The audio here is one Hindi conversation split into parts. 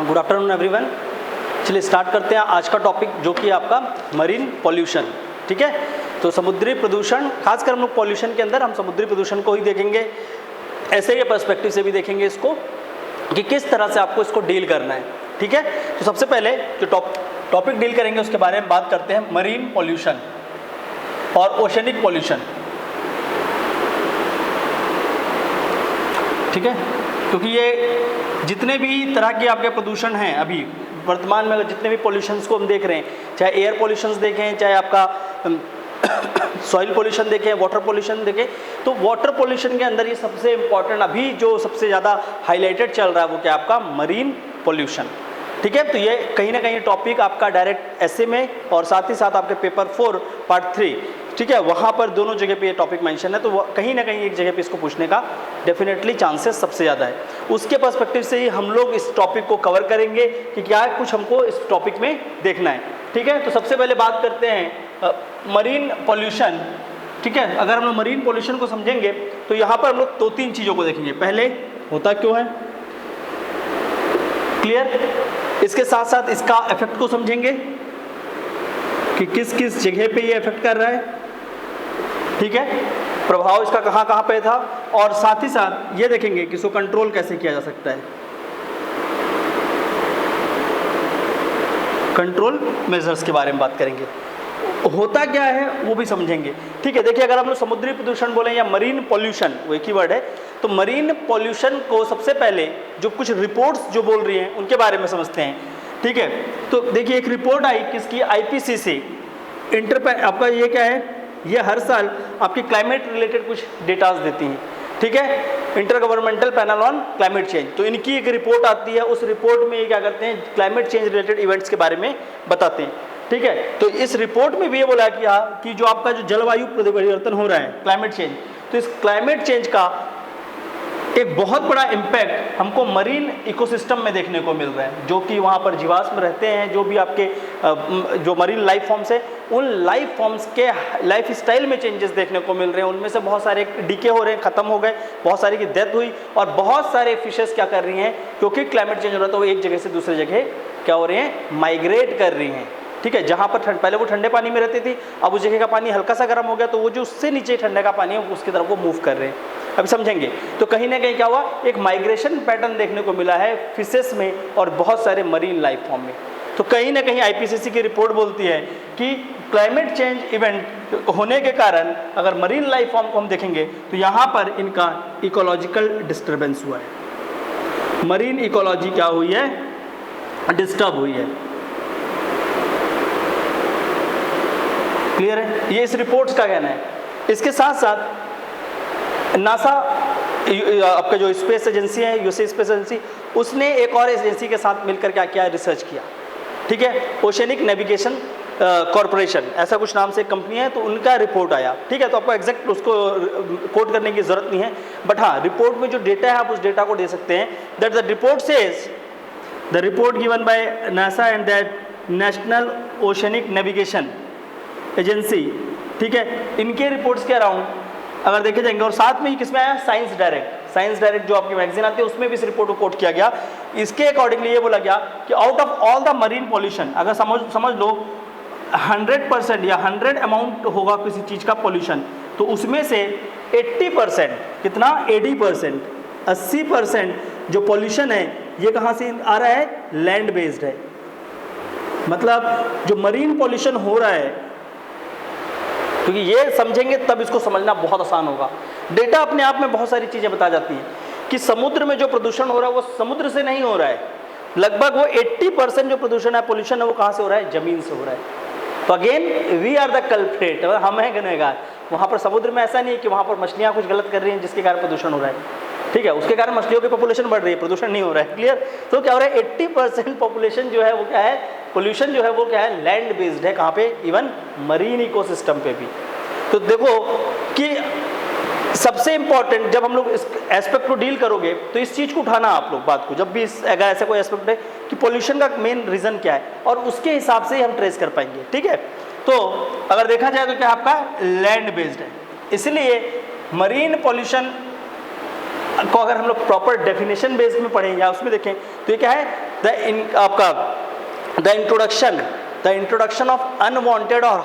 Good afternoon everyone. चलिए स्टार्ट करते हैं आज का टॉपिक जो कि आपका मरीन पॉल्यूशन। ठीक है, तो समुद्री प्रदूषण, खासकर हम लोग पॉल्यूशन के अंदर हम समुद्री प्रदूषण को ही देखेंगे, ऐसे के पर्सपेक्टिव से भी देखेंगे इसको कि किस तरह से आपको इसको डील करना है। ठीक है, तो सबसे पहले जो टॉपिक डील करेंगे उसके बारे में बात करते हैं, मरीन पॉल्यूशन और ओशनिक पॉल्यूशन। ठीक है, क्योंकि ये जितने भी तरह के आपके प्रदूषण हैं अभी वर्तमान में, जितने भी पॉल्यूशंस को हम देख रहे हैं, चाहे एयर पॉल्यूशंस देखें, चाहे आपका सॉइल पॉल्यूशन देखें, वाटर पॉल्यूशन देखें, तो वाटर पॉल्यूशन के अंदर ये सबसे इम्पॉर्टेंट अभी जो सबसे ज़्यादा हाईलाइटेड चल रहा है वो क्या आपका मरीन पॉल्यूशन। ठीक है, तो ये कहीं ना कहीं टॉपिक आपका डायरेक्ट एसए में और साथ ही साथ आपके पेपर 4 पार्ट 3, ठीक है, वहाँ पर दोनों जगह पे ये टॉपिक मेंशन है, तो कहीं ना कहीं एक जगह पे इसको पूछने का डेफिनेटली चांसेस सबसे ज़्यादा है। उसके पर्सपेक्टिव से ही हम लोग इस टॉपिक को कवर करेंगे कि क्या कुछ हमको इस टॉपिक में देखना है। ठीक है, तो सबसे पहले बात करते हैं मरीन पॉल्यूशन। ठीक है, अगर हम लोग मरीन पॉल्यूशन को समझेंगे तो यहाँ पर हम लोग 2-3 चीज़ों को देखेंगे। पहले होता क्यों है, क्लियर, इसके साथ साथ इसका इफेक्ट को समझेंगे कि किस किस जगह पे ये इफेक्ट कर रहा है। ठीक है, प्रभाव इसका कहाँ कहाँ पे था, और साथ ही साथ ये देखेंगे कि इसको कंट्रोल कैसे किया जा सकता है, कंट्रोल मेजर्स के बारे में बात करेंगे, होता क्या है वो भी समझेंगे। ठीक है, देखिए अगर हम लोग समुद्री प्रदूषण बोलें या मरीन पॉल्यूशन, वो एक ही वर्ड है, तो मरीन पॉल्यूशन को सबसे पहले जो कुछ रिपोर्ट्स जो बोल रही हैं उनके बारे में समझते हैं। ठीक है, तो देखिए एक रिपोर्ट आई किसकी, आईपीसीसी आपका ये क्या है, ये हर साल आपकी क्लाइमेट रिलेटेड कुछ डेटाज देती हैं। ठीक है, inter governmental panel on climate change, तो इनकी एक रिपोर्ट आती है, उस रिपोर्ट में ये क्या करते हैं, क्लाइमेट चेंज रिलेटेड इवेंट्स के बारे में बताते हैं। ठीक है, तो इस रिपोर्ट में भी ये बोला कि जो आपका जो जलवायु परिवर्तन हो रहा है, क्लाइमेट चेंज, तो इस क्लाइमेट चेंज का एक बहुत बड़ा इम्पैक्ट हमको मरीन इकोसिस्टम में देखने को मिल रहा है, जो कि वहाँ पर जीवाश्म रहते हैं, जो भी आपके जो मरीन लाइफ फॉर्म्स है, उन लाइफ फॉर्म्स के लाइफ स्टाइल में चेंजेस देखने को मिल रहे हैं। उनमें से बहुत सारे डीके हो रहे हैं, ख़त्म हो गए, बहुत सारे की डेथ हुई, और बहुत सारे फिशेस क्या कर रही हैं, क्योंकि क्लाइमेट चेंज हो रहा है तो वो एक जगह से दूसरी जगह क्या हो रहे हैं, माइग्रेट कर रही हैं। ठीक है, जहाँ पर पहले वो ठंडे पानी में रहती थी, अब उस जगह का पानी हल्का सा गर्म हो गया, तो वो जो उससे नीचे ठंडे का पानी है उसकी तरफ वो मूव कर रहे हैं। अभी समझेंगे, तो कहीं ना कहीं क्या हुआ, एक माइग्रेशन पैटर्न देखने को मिला है फिशेस में और बहुत सारे मरीन लाइफ फॉर्म में। तो कहीं ना कहीं आईपीसीसी की रिपोर्ट बोलती है कि क्लाइमेट चेंज इवेंट होने के कारण अगर मरीन लाइफ फॉर्म को हम देखेंगे तो यहाँ पर इनका इकोलॉजिकल डिस्टर्बेंस हुआ है, मरीन इकोलॉजी क्या हुई है, डिस्टर्ब हुई है। क्लियर है, ये इस रिपोर्ट्स का कहना है। इसके साथ साथ नासा आपका जो स्पेस एजेंसी है, यूएस स्पेस एजेंसी, उसने एक और एजेंसी के साथ मिलकर क्या किया, रिसर्च किया। ठीक है, ओशनिक नेविगेशन कॉरपोरेशन ऐसा कुछ नाम से एक कंपनी है, तो उनका रिपोर्ट आया। ठीक है, तो आपको एग्जैक्ट उसको कोट करने की जरूरत नहीं है, बट हाँ रिपोर्ट में जो डेटा है आप उस डेटा को दे सकते हैं। That the report says, the report given by NASA and that national oceanic navigation agency, ठीक है, इनके रिपोर्ट्स के अराउंड अगर देखे जाएंगे, और साथ में ही किसमें आया, साइंस डायरेक्ट जो आपकी मैगजीन आती है उसमें भी इस रिपोर्ट को कोट किया गया। इसके अकॉर्डिंगली ये बोला गया कि out of all the marine pollution, अगर समझ लो 100% या 100 अमाउंट होगा किसी चीज़ का पॉल्यूशन, तो उसमें से 80%, कितना, 80% जो पॉल्यूशन है ये कहाँ से आ रहा है, लैंड बेस्ड है। मतलब जो मरीन पॉल्यूशन हो रहा है, क्योंकि ये समझेंगे तब इसको समझना बहुत आसान होगा। डेटा अपने आप में बहुत सारी चीज़ें बता जाती हैं कि समुद्र में जो प्रदूषण हो रहा है वो समुद्र से नहीं हो रहा है, लगभग वो 80% जो प्रदूषण है, पॉल्यूशन है, वो कहाँ से हो रहा है, जमीन से हो रहा है। तो again we are the culprit, हम हैं गुनहगार। वहाँ पर समुद्र में ऐसा नहीं है कि वहाँ पर मछलियाँ कुछ गलत कर रही हैं जिसके कारण प्रदूषण हो रहा है। ठीक है, उसके कारण मछलियों की पॉपुलेशन बढ़ रही है, प्रदूषण नहीं हो रहा है। क्लियर, तो क्या हो रहा है, 80% पॉपुलेशन जो है वो क्या है, पोल्यूशन जो है वो क्या है, लैंड बेस्ड है। कहाँ पे, इवन मरीन इकोसिस्टम पे भी। तो देखो कि सबसे इंपॉर्टेंट जब हम लोग इस एस्पेक्ट को डील करोगे तो इस चीज़ को उठाना आप लोग बात को, जब भी अगर ऐसा कोई एस्पेक्ट है कि पोल्यूशन का मेन रीज़न क्या है, और उसके हिसाब से ही हम ट्रेस कर पाएंगे। ठीक है, तो अगर देखा जाए तो क्या आपका लैंड बेस्ड है, इसलिए मरीन पॉल्यूशन को अगर हम लोग प्रॉपर डेफिनेशन बेस्ड में पढ़ें या उसमें देखें तो ये क्या है, द इंट्रोडक्शन ऑफ अनवांटेड और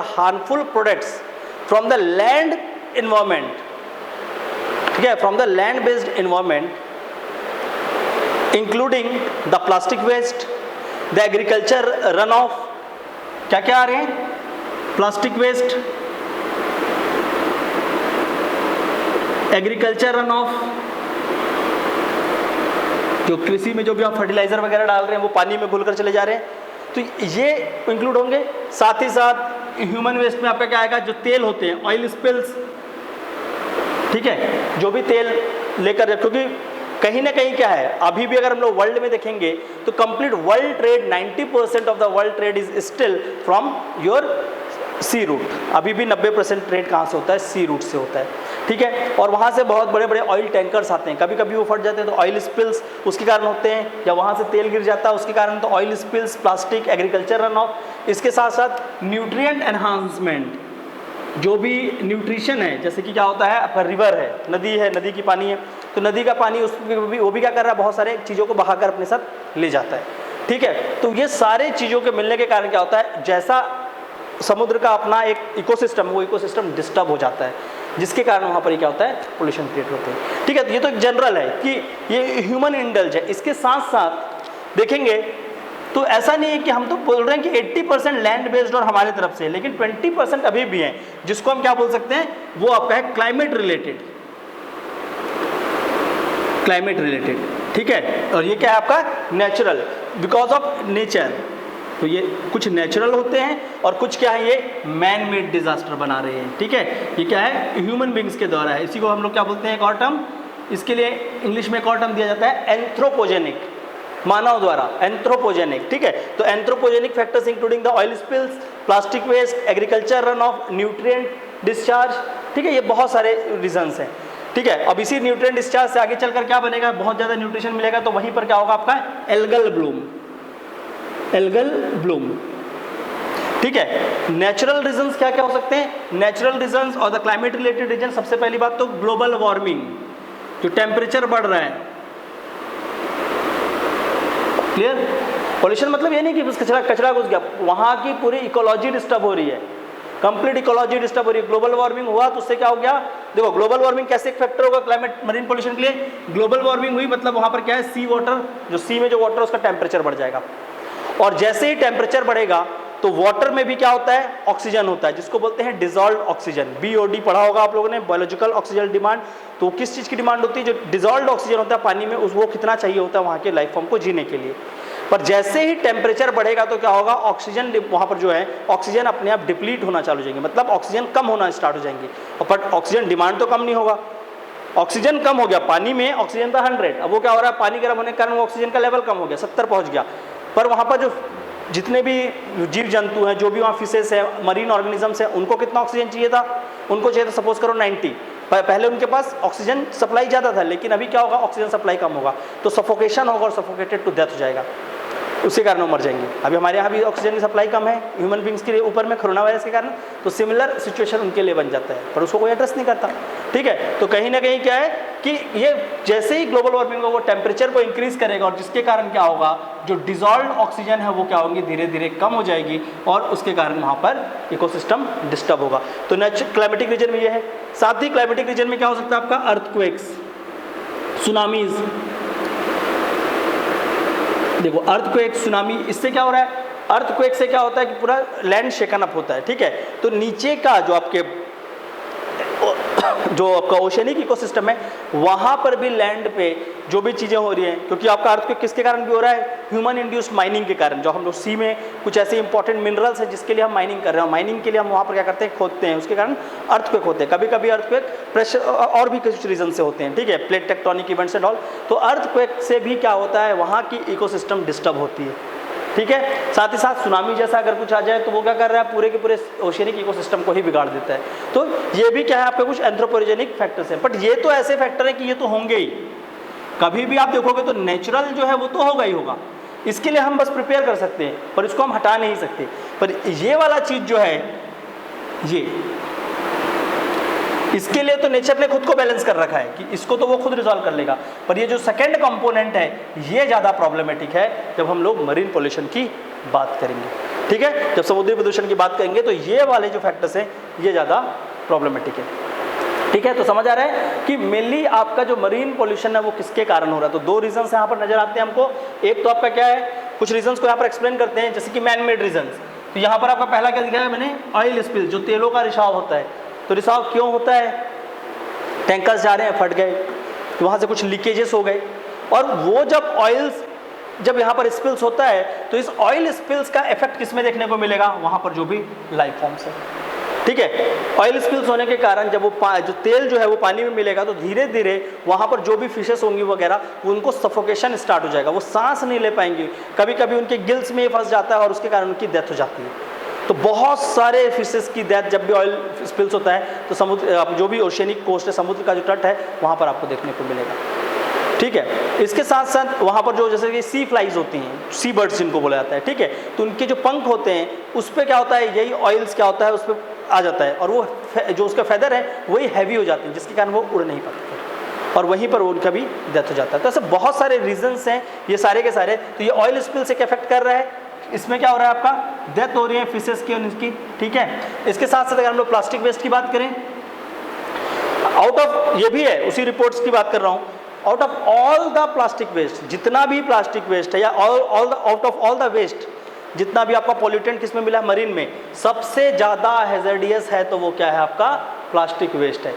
harmful products from the land environment, ठीक है, from the land based environment, including the plastic waste, the agriculture runoff, क्या क्या आ रहे हैं, plastic waste, agriculture runoff, जो कृषि में जो भी आप फर्टिलाइजर वगैरह डाल रहे हैं वो पानी में घुलकर चले जा रहे हैं, तो ये इंक्लूड होंगे। साथ ही साथ ह्यूमन वेस्ट में आपका क्या आएगा, जो तेल होते हैं, ऑयल स्पिल्स, ठीक है, जो भी तेल लेकर, क्योंकि कहीं ना कहीं क्या है, अभी भी अगर हम लोग वर्ल्ड में देखेंगे तो complete world trade 90% of the world trade is still from your sea route. अभी भी 90% ट्रेड कहाँ से होता है, सी रूट से होता है, ठीक है। और वहाँ से बहुत बड़े बड़े ऑयल टैंकर्स आते हैं, कभी कभी वो फट जाते हैं तो ऑयल स्पिल्स उसके कारण होते हैं, या वहाँ से तेल गिर जाता है उसके कारण, तो oil spills, plastic, agriculture run of. इसके साथ साथ न्यूट्रिएंट एनहांसमेंट, जो भी न्यूट्रिशन है, जैसे कि क्या होता है, आपका रिवर है, नदी है, नदी की पानी है, तो नदी का पानी वो भी क्या कर रहा है, बहुत सारे चीज़ों को बहाकर अपने साथ ले जाता है, ठीक है। तो ये सारे चीज़ों के मिलने के कारण क्या होता है, जैसा समुद्र का अपना एक इकोसिस्टम, वो इकोसिस्टम डिस्टर्ब हो जाता है, जिसके कारण वहाँ पर क्या होता है, पोल्यूशन क्रिएट होते हैं, ठीक है। तो ये तो एक जनरल है कि ये ह्यूमन इंडल्ज है। इसके साथ साथ देखेंगे तो ऐसा नहीं है कि हम तो बोल रहे हैं कि 80% लैंड बेस्ड और हमारे तरफ से, लेकिन 20% अभी भी हैं, जिसको हम क्या बोल सकते हैं, वो आपका है क्लाइमेट रिलेटेड, ठीक है। और ये क्या है आपका नेचुरल, बिकॉज ऑफ नेचर। तो ये कुछ नेचुरल होते हैं और कुछ क्या है, ये मैन मेड डिजास्टर बना रहे हैं, ठीक है। ये क्या है, ह्यूमन बींग्स के द्वारा है। इसी को हम लोग क्या बोलते हैं, एक और टर्म, इसके लिए इंग्लिश में एक और टर्म दिया जाता है, एंथ्रोपोजेनिक, मानव द्वारा, एंथ्रोपोजेनिक, ठीक है। तो anthropogenic factors including the oil spills, plastic waste, agriculture runoff, nutrient discharge, ठीक है। ये बहुत सारे रीजंस हैं, ठीक है। अब इसी न्यूट्रिएंट डिस्चार्ज से आगे चलकर क्या बनेगा, बहुत ज़्यादा न्यूट्रिशन मिलेगा, तो वहीं पर क्या होगा आपका, एल्गल ब्लूम, ठीक है। नेचुरल रीजंस क्या क्या हो सकते हैं, नेचुरल रीजंस और द क्लाइमेट रिलेटेड रीजन। सबसे पहली बात तो ग्लोबल वार्मिंग, जो टेम्परेचर बढ़ रहा है, क्लियर। पॉल्यूशन मतलब ये नहीं कि बस कचरा घुस गया, वहाँ की पूरी इकोलॉजी डिस्टर्ब हो रही है, कंप्लीट इकोलॉजी डिस्टर्ब हो रही है। ग्लोबल वार्मिंग हुआ तो उससे क्या हो गया, देखो ग्लोबल वार्मिंग कैसे एक फैक्टर होगा क्लाइमेट मरीन पॉल्यूशन के लिए। ग्लोबल वार्मिंग हुई मतलब वहाँ पर क्या है, सी वाटर, जो सी में जो वाटर है उसका टेम्परेचर बढ़ जाएगा, और जैसे ही टेम्परेचर बढ़ेगा तो वाटर में भी क्या होता है, ऑक्सीजन होता है, जिसको बोलते हैं डिजॉल्व्ड ऑक्सीजन। BOD पढ़ा होगा आप लोगों ने, बायोलॉजिकल ऑक्सीजन डिमांड। तो किस चीज़ की डिमांड होती है, जो डिजॉल्व्ड ऑक्सीजन होता है पानी में, वो कितना चाहिए होता है वहाँ के लाइफ फॉर्म को जीने के लिए। पर जैसे ही टेम्परेचर बढ़ेगा तो क्या होगा, ऑक्सीजन वहाँ पर जो है, ऑक्सीजन अपने आप डिप्लीट होना चालू हो जाएंगे, मतलब ऑक्सीजन कम होना स्टार्ट हो जाएंगे। और पर ऑक्सीजन डिमांड तो कम नहीं होगा, ऑक्सीजन कम हो गया, पानी में ऑक्सीजन था 100, अब वो क्या हो रहा है, पानी गर्म होने के कारण ऑक्सीजन का लेवल कम हो गया, 70 पहुँच गया। पर वहाँ पर जो जितने भी जीव जंतु हैं, जो भी वहाँ फिशेस है, मरीन ऑर्गेनिजम्स हैं, उनको कितना ऑक्सीजन चाहिए था, उनको चाहिए था सपोज करो 90। पहले उनके पास ऑक्सीजन सप्लाई ज़्यादा था, लेकिन अभी क्या होगा, ऑक्सीजन सप्लाई कम होगा, तो सफोकेशन होगा और सफोकेटेड टू डेथ हो जाएगा, उसी कारण वो मर जाएंगे। अभी हमारे यहाँ भी ऑक्सीजन की सप्लाई कम है ह्यूमन बींग्स के ऊपर में कोरोना वायरस के कारण, तो सिमिलर सिचुएशन उनके लिए बन जाता है, पर उसको कोई एड्रेस नहीं करता, ठीक है। तो कहीं ना कहीं क्या है कि ये जैसे ही ग्लोबल वार्मिंग होगा, वो टेम्परेचर को इंक्रीज करेगा, और जिसके कारण क्या होगा, जो डिजॉल्व्ड ऑक्सीजन है वो क्या होंगी, धीरे धीरे कम हो जाएगी, और उसके कारण वहाँ पर इकोसिस्टम डिस्टर्ब होगा। तो क्लाइमेटिक रीजन में ये है। साथ ही क्लाइमेटिक रीजन में क्या हो सकता है आपका, अर्थक्वेक्स, सुनामीज। देखो अर्थक्वेक, सुनामी, इससे क्या हो रहा है, अर्थक्वेक से क्या होता है कि पूरा लैंड शेकन अप होता है, ठीक है। तो नीचे का जो आपका ओशनिक इकोसिस्टम है, वहाँ पर भी लैंड पे जो भी चीज़ें हो रही हैं, क्योंकि आपका अर्थक्वेक किसके कारण भी हो रहा है, ह्यूमन इंड्यूस्ड माइनिंग के कारण। जो हम लोग सी में कुछ ऐसे इंपॉर्टेंट मिनरल्स हैं जिसके लिए हम माइनिंग कर रहे हैं, माइनिंग के लिए हम वहाँ पर क्या करते हैं, खोदते हैं, उसके कारण अर्थक्वेक होते हैं। कभी कभी अर्थक्वेक प्रेशर और भी कुछ रीजन से होते हैं, ठीक है, plate tectonic events and all. तो अर्थक्वेक से भी क्या होता है, वहाँ की इकोसिस्टम डिस्टर्ब होती है, ठीक है। साथ ही साथ सुनामी जैसा अगर कुछ आ जाए तो वो क्या कर रहा है, पूरे के पूरे ओशियनिक इकोसिस्टम को ही बिगाड़ देता है। तो ये भी क्या है, आपके कुछ एंथ्रोपोजेनिक फैक्टर्स हैं, बट ये तो ऐसे फैक्टर है कि ये तो होंगे ही, कभी भी आप देखोगे तो नेचुरल जो है वो तो होगा ही होगा, इसके लिए हम बस प्रिपेयर कर सकते हैं, पर इसको हम हटा नहीं सकते। पर ये वाला चीज़ जो है, इसके लिए तो नेचर ने खुद को बैलेंस कर रखा है कि इसको तो वो खुद रिजॉल्व कर लेगा, पर ये जो सेकंड कंपोनेंट है ये ज़्यादा प्रॉब्लमेटिक है जब हम लोग मरीन पोल्यूशन की बात करेंगे। ठीक है, जब समुद्री प्रदूषण की बात करेंगे तो ये वाले जो फैक्टर्स हैं ये ज़्यादा प्रॉब्लमेटिक है। ठीक है, तो समझ आ रहा है कि मेनली आपका जो मरीन पोल्यूशन है वो किसके कारण हो रहा है। तो दो रीजंस यहाँ पर नजर आते हैं हमको। एक तो आपका क्या है, कुछ रीजंस को यहाँ पर एक्सप्लेन करते हैं, जैसे कि मैन मेड रीजंस। तो यहाँ पर आपका पहला क्या दिखाया है मैंने, ऑयल स्पिल, जो तेलों का रिसाव होता है। तो रिसाव क्यों होता है, टैंकर्स जा रहे हैं, फट गए, तो वहाँ से कुछ लीकेजेस हो गए, और वो जब यहाँ पर स्पिल्स होता है तो इस ऑयल स्पिल्स का इफेक्ट किसमें देखने को मिलेगा, वहाँ पर जो भी लाइफ फॉर्म्स है। ठीक है, ऑयल स्पिल्स होने के कारण जब वो जो तेल जो है वो पानी में मिलेगा तो धीरे धीरे वहाँ पर जो भी फिशेस होंगी वगैरह उनको सफोकेशन स्टार्ट हो जाएगा, वो सांस नहीं ले पाएंगी, कभी कभी उनके गिल्स में फंस जाता है और उसके कारण उनकी डेथ हो जाती है। तो बहुत सारे फिशेस की डेथ जब भी ऑयल स्पिल्स होता है तो समुद्र, जो भी ओशियनिक कोस्ट है, समुद्र का जो तट है, वहाँ पर आपको देखने को मिलेगा। ठीक है, इसके साथ साथ वहाँ पर जो जैसे कि सी फ्लाइज होती हैं, सी बर्ड्स जिनको बोला जाता है, ठीक है, तो उनके जो पंख होते हैं उस पर क्या होता है, यही ऑयल्स क्या होता है उस पर आ जाता है, और वो जो उसका फेदर है वही हैवी हो जाते हैं, जिसके कारण वो उड़ नहीं पाते और वहीं पर उनका भी डेथ हो जाता है। तो ऐसे बहुत सारे रीजंस हैं ये सारे के सारे। तो ये ऑयल स्पिल से क्या इफेक्ट कर रहा है, इसमें क्या हो रहा है, आपका डेथ हो रही है फिशेस की और इसकी। ठीक है, इसके साथ साथ अगर हम लोग प्लास्टिक वेस्ट की बात करें, आउट ऑफ, ये भी है उसी रिपोर्ट्स की बात कर रहा हूँ, out of all the plastic waste, जितना भी प्लास्टिक वेस्ट है या out of all the waste, जितना भी आपका पॉल्यूटेंट किसमें मिला है, मरीन में, सबसे ज़्यादा हैजर्डियस है तो वो क्या है, आपका प्लास्टिक वेस्ट है।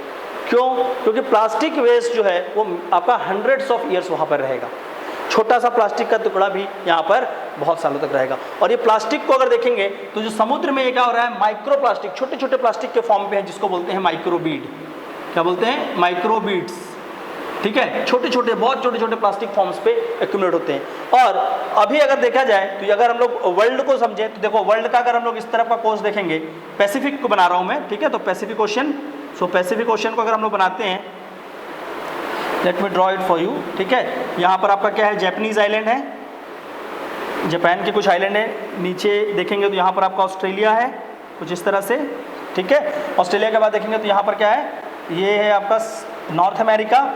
क्यों, क्योंकि प्लास्टिक वेस्ट जो है वो आपका हंड्रेड्स ऑफ ईयर्स वहाँ पर रहेगा, छोटा सा प्लास्टिक का टुकड़ा भी यहाँ पर बहुत सालों तक रहेगा। और ये प्लास्टिक को अगर देखेंगे तो जो समुद्र में ये क्या हो रहा है, माइक्रो प्लास्टिक, छोटे छोटे प्लास्टिक के फॉर्म पे है, जिसको बोलते हैं माइक्रोबीड। क्या बोलते हैं, माइक्रोबीड्स। ठीक है, छोटे छोटे, बहुत छोटे छोटे प्लास्टिक फॉर्म्स पे एक्यूमुलेट होते हैं। और अभी अगर देखा जाए तो अगर हम लोग वर्ल्ड को समझें तो देखो, वर्ल्ड का अगर हम लोग इस तरफ का कोर्स देखेंगे, पैसिफिक को बना रहा हूँ मैं, ठीक है, तो पैसिफिक ओशन, सो पैसिफिक ओशन को अगर हम लोग बनाते हैं, let me draw it for you. ठीक है, यहाँ पर आपका क्या है, जापानीज आइलैंड है, जापान के कुछ आइलैंड है, नीचे देखेंगे तो यहाँ पर आपका ऑस्ट्रेलिया है कुछ इस तरह से। ठीक है, ऑस्ट्रेलिया के बाद देखेंगे तो यहाँ पर क्या है, ये है आपका नॉर्थ अमेरिका,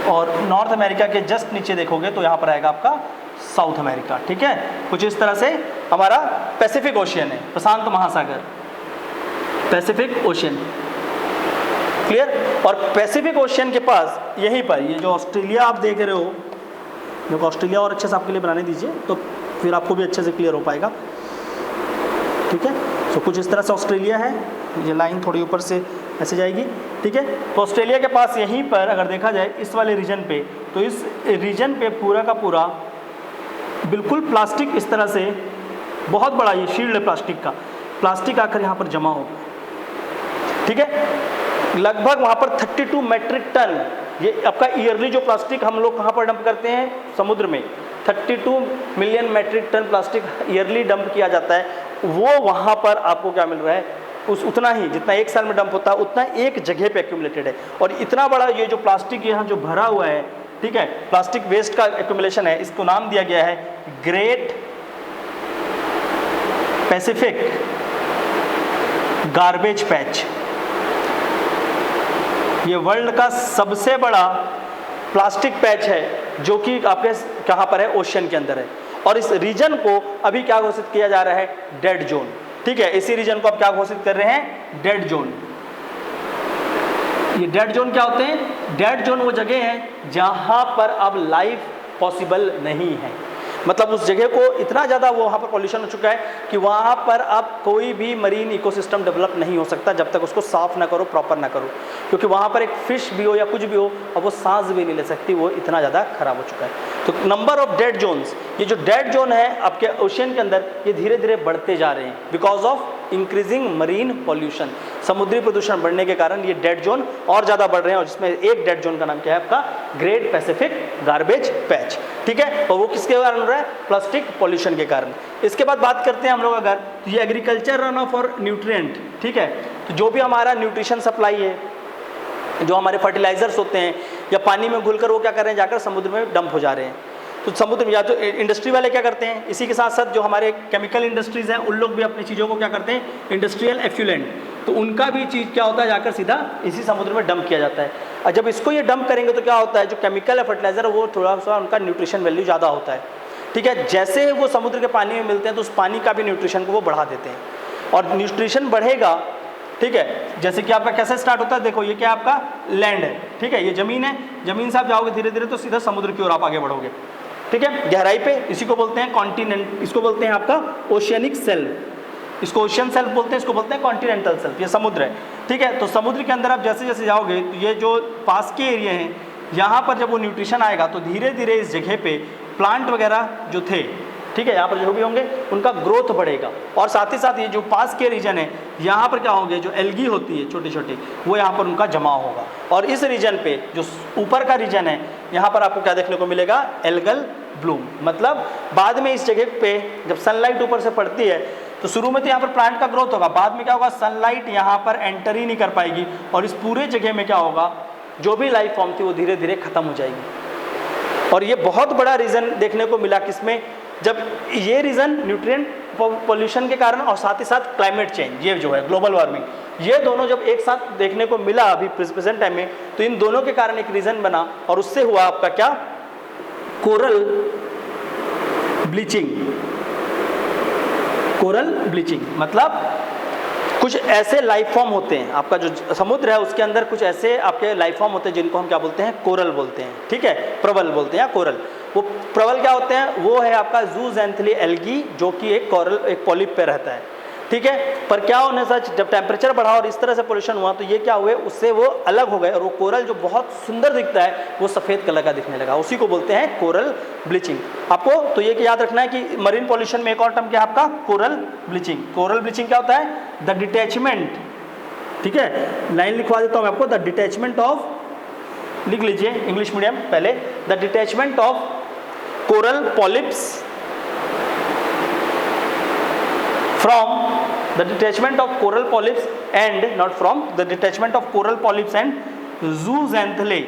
और नॉर्थ अमेरिका के जस्ट नीचे देखोगे तो यहाँ पर आएगा आपका साउथ अमेरिका। ठीक है, कुछ इस तरह से हमारा पैसिफिक ओशियन है, प्रशांत महासागर, पैसिफिक ओशियन, क्लियर। और पैसिफिक ओशियन के पास यहीं पर ये जो ऑस्ट्रेलिया आप देख रहे हो, देखो ऑस्ट्रेलिया और अच्छे से आपके लिए बनाने दीजिए तो फिर आपको भी अच्छे से क्लियर हो पाएगा। ठीक है, तो कुछ इस तरह से ऑस्ट्रेलिया है, ये लाइन थोड़ी ऊपर से ऐसे जाएगी। ठीक है, तो ऑस्ट्रेलिया के पास यहीं पर अगर देखा जाए इस वाले रीजन पे, तो इस रीजन पे पूरा का पूरा बिल्कुल प्लास्टिक इस तरह से, बहुत बड़ा ये शील्ड है प्लास्टिक का, प्लास्टिक आकर यहाँ पर जमा हो। ठीक है, लगभग वहाँ पर 32 मैट्रिक टन, ये आपका ईयरली जो प्लास्टिक हम लोग कहाँ पर डंप करते हैं, समुद्र में 32 million metric ton plastic yearly dump किया जाता है, वो वहाँ पर आपको क्या मिल रहा है, उतना ही जितना एक साल में डंप होता है उतना एक जगह पे एक्यूमुलेटेड है। और इतना बड़ा ये जो प्लास्टिक यहाँ जो भरा हुआ है, ठीक है, प्लास्टिक वेस्ट का एक्यूमुलेशन है, इसको नाम दिया गया है ग्रेट पैसिफिक गार्बेज पैच। ये वर्ल्ड का सबसे बड़ा प्लास्टिक पैच है जो कि आपके कहाँ पर है, ओशियन के अंदर है। और इस रीजन को अभी क्या घोषित किया जा रहा है, डेड जोन। ठीक है, इसी रीजन को आप क्या घोषित कर रहे हैं, डेड जोन। ये डेड जोन क्या होते हैं, डेड जोन वो जगह है जहां पर अब लाइफ पॉसिबल नहीं है, मतलब उस जगह को इतना ज़्यादा वो वहाँ पर पॉल्यूशन हो चुका है कि वहाँ पर अब कोई भी मरीन इकोसिस्टम डेवलप नहीं हो सकता जब तक उसको साफ ना करो, प्रॉपर ना करो, क्योंकि वहाँ पर एक फिश भी हो या कुछ भी हो, अब वो सांस भी नहीं ले सकती, वो इतना ज़्यादा खराब हो चुका है। तो नंबर ऑफ डेड जोन्स, ये जो डेड जोन है आपके ओशियन के अंदर, ये धीरे धीरे बढ़ते जा रहे हैं because of increasing marine pollution. समुद्री प्रदूषण बढ़ने के कारण ये डेड जोन और ज़्यादा बढ़ रहे हैं, और जिसमें एक डेड जोन का नाम क्या है आपका, ग्रेट पैसिफिक गार्बेज पैच। ठीक है, और वो किसके कारण हो रहा है, प्लास्टिक पॉल्यूशन के कारण। इसके बाद बात करते हैं हम लोग अगर, तो ये एग्रीकल्चर रन ऑफ और न्यूट्रिएंट। ठीक है, तो जो भी हमारा न्यूट्रिशन सप्लाई है, जो हमारे फर्टिलाइजर्स होते हैं या पानी में घुलकर वो क्या कर रहे हैं, जाकर समुद्र में डंप हो जा रहे हैं। तो समुद्र में या तो इंडस्ट्री वाले क्या करते हैं, इसी के साथ साथ जो हमारे केमिकल इंडस्ट्रीज़ हैं उन लोग भी अपनी चीज़ों को क्या करते हैं, इंडस्ट्रियल एफ्यूलेंट, तो उनका भी चीज़ क्या होता है, जाकर सीधा इसी समुद्र में डंप किया जाता है। और जब इसको ये डंप करेंगे तो क्या होता है, जो केमिकल है फर्टिलाइज़र वो थोड़ा सा उनका न्यूट्रिशन वैल्यू ज़्यादा होता है, ठीक है। जैसे वो समुद्र के पानी में मिलते हैं तो उस पानी का भी न्यूट्रिशन को वो बढ़ा देते हैं, और न्यूट्रिशन बढ़ेगा, ठीक है। जैसे कि आपका कैसे स्टार्ट होता है, देखो ये क्या आपका लैंड है, ठीक है, ये ज़मीन है, ज़मीन से आप जाओगे धीरे धीरे तो सीधा समुद्र की ओर आप आगे बढ़ोगे, ठीक है, गहराई पे। इसी को बोलते हैं कॉन्टिनेंट, इसको बोलते हैं आपका ओशियनिक सेल्फ, इसको ओशियन सेल्फ बोलते हैं, इसको बोलते हैं कॉन्टिनेंटल सेल्फ, ये समुद्र है, ठीक है। तो समुद्र के अंदर आप जैसे जैसे जाओगे तो ये जो पास के एरिया हैं यहाँ पर जब वो न्यूट्रिशन आएगा तो धीरे धीरे इस जगह पे प्लांट वगैरह जो थे, ठीक है, यहाँ पर जो भी होंगे उनका ग्रोथ बढ़ेगा, और साथ ही साथ ये जो पास के रीजन है यहाँ पर क्या होंगे, जो एल्गी होती है छोटी छोटी, वो यहाँ पर उनका जमाव होगा। और इस रीजन पे जो ऊपर का रीजन है यहाँ पर आपको क्या देखने को मिलेगा, एल्गल ब्लूम। मतलब बाद में इस जगह पे जब सनलाइट ऊपर से पड़ती है तो शुरू में तो यहाँ पर प्लांट का ग्रोथ होगा, बाद में क्या होगा, सनलाइट यहाँ पर एंटर ही नहीं कर पाएगी, और इस पूरे जगह में क्या होगा, जो भी लाइफ फॉर्म थी वो धीरे धीरे खत्म हो जाएगी। और ये बहुत बड़ा रीज़न देखने को मिला किसमें, जब ये रीज़न न्यूट्रिएंट पोल्यूशन के कारण और साथ ही साथ क्लाइमेट चेंज, ये जो है ग्लोबल वार्मिंग, ये दोनों जब एक साथ देखने को मिला अभी प्रेजेंट टाइम में, तो इन दोनों के कारण एक रीज़न बना, और उससे हुआ आपका क्या, कोरल ब्लीचिंग। कोरल ब्लीचिंग मतलब कुछ ऐसे लाइफ फॉर्म होते हैं, आपका जो समुद्र है उसके अंदर कुछ ऐसे आपके लाइफ फॉर्म होते हैं जिनको हम क्या बोलते हैं, कोरल बोलते हैं, ठीक है, प्रबल बोलते हैं या कोरल। वो प्रबल क्या होते हैं, वो है आपका जूज़ैंथली एल्गी, जो कि एक कोरल, एक पॉलिप पे रहता है, ठीक है। पर क्या होने से जब टेम्परेचर बढ़ा और इस तरह से पोल्यूशन हुआ तो ये क्या हुए, उससे वो अलग हो गए, और वो कोरल जो बहुत सुंदर दिखता है वो सफ़ेद कलर का दिखने लगा, उसी को बोलते हैं कोरल ब्लीचिंग। आपको तो ये याद रखना है कि मरीन पॉल्यूशन में एक और टर्म क्या है आपका, कोरल ब्लीचिंग। कोरल ब्लीचिंग क्या होता है, द डिटैचमेंट, ठीक है, लाइन लिखवा देता हूँ मैं आपको, द डिटैचमेंट ऑफ, लिख लीजिए इंग्लिश मीडियम पहले, the detachment of coral polyps from the detachment of coral polyps and not from the detachment of coral polyps and zooxanthellae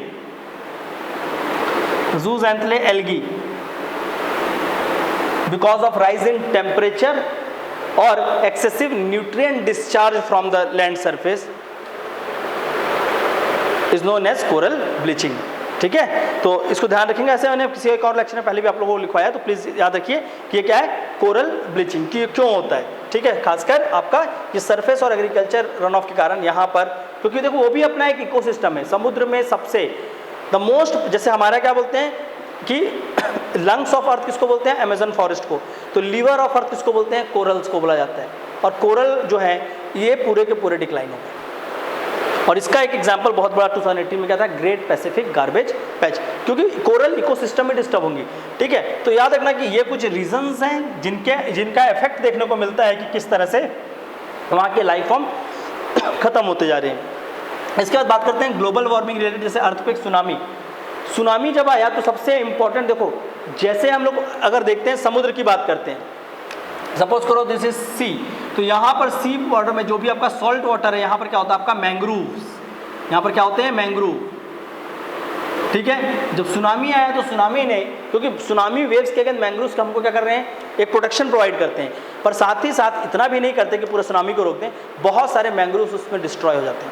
algae because of rise in temperature or excessive nutrient discharge from the land surface is known as coral bleaching, ठीक है। तो इसको ध्यान रखेंगे, ऐसे मैंने किसी एक और लेक्चर में पहले भी आप लोगों को लिखवाया, तो प्लीज़ याद रखिए कि ये क्या है, कोरल ब्लीचिंग, कि क्यों होता है, ठीक है। खासकर आपका ये सरफेस और एग्रीकल्चर रन ऑफ के कारण यहाँ पर, क्योंकि देखो वो भी अपना एक इकोसिस्टम है, समुद्र में सबसे द मोस्ट, जैसे हमारा क्या बोलते हैं कि लंग्स ऑफ अर्थ किसको बोलते हैं, अमेजन फॉरेस्ट को, तो लीवर ऑफ अर्थ किसको बोलते हैं, कोरल्स को बोला जाता है। और कोरल जो है ये पूरे के पूरे डिक्लाइन हो गए, और इसका एक एग्जांपल बहुत बड़ा 2018 में क्या था, ग्रेट पैसिफिक गार्बेज पैच, क्योंकि कोरल इकोसिस्टम में डिस्टर्ब होंगी, ठीक है। तो याद रखना कि ये कुछ रीजंस हैं जिनका इफेक्ट देखने को मिलता है कि किस तरह से वहाँ के लाइफ फॉर्म खत्म होते जा रहे हैं। इसके बाद बात करते हैं ग्लोबल वार्मिंग रिलेटेड, जैसे अर्थक्वेक, सुनामी जब आया तो सबसे इंपॉर्टेंट देखो, जैसे हम लोग अगर देखते हैं समुद्र की बात करते हैं, सपोज करो दिस इज सी, तो यहाँ पर सी वाटर में जो भी आपका सॉल्ट वाटर है, यहाँ पर क्या होता है आपका मैंग्रोव्स, यहाँ पर क्या होते हैं मैंग्रोव, ठीक है। जब सुनामी आया तो सुनामी ने, क्योंकि सुनामी वेव्स के अगेंस्ट मैंग्रोव्स हमको क्या कर रहे हैं, एक प्रोटेक्शन प्रोवाइड करते हैं, पर साथ ही साथ इतना भी नहीं करते कि पूरे सुनामी को रोक दें, बहुत सारे मैंग्रोव्स उसमें डिस्ट्रॉय हो जाते हैं।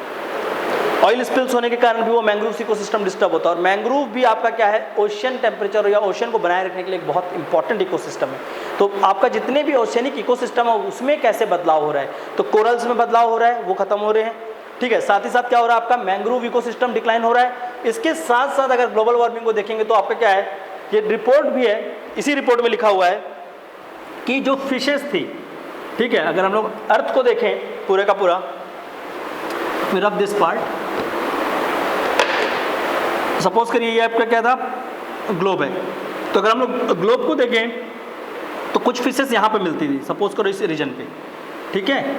ऑयल स्पिल्स होने के कारण भी वो मैंग्रोव इकोसिस्टम डिस्टर्ब होता है, और मैंग्रोव भी आपका क्या है, ओशियन टेम्परेचर या ओशियन को बनाए रखने के लिए एक बहुत इंपॉर्टेंट इकोसिस्टम है। तो आपका जितने भी ओशियनिक इकोसिस्टम है उसमें कैसे बदलाव हो रहा है, तो कोरल्स में बदलाव हो रहा है, वो खत्म हो रहे हैं, ठीक है। साथ ही साथ क्या हो रहा है, आपका मैंग्रोव इकोसिस्टम डिक्लाइन हो रहा है। इसके साथ साथ अगर ग्लोबल वार्मिंग को देखेंगे तो आपका क्या है, ये रिपोर्ट भी है, इसी रिपोर्ट में लिखा हुआ है कि जो फिशेस थी, ठीक है, अगर हम लोग अर्थ को देखें पूरे का पूरा, फिर अब दिस पार्ट, सपोज करिए ये आपका क्या था, ग्लोब है, तो अगर हम लोग ग्लोब को देखें तो कुछ फिशेस यहाँ पे मिलती थी, सपोज करो इस रीजन पे, ठीक है,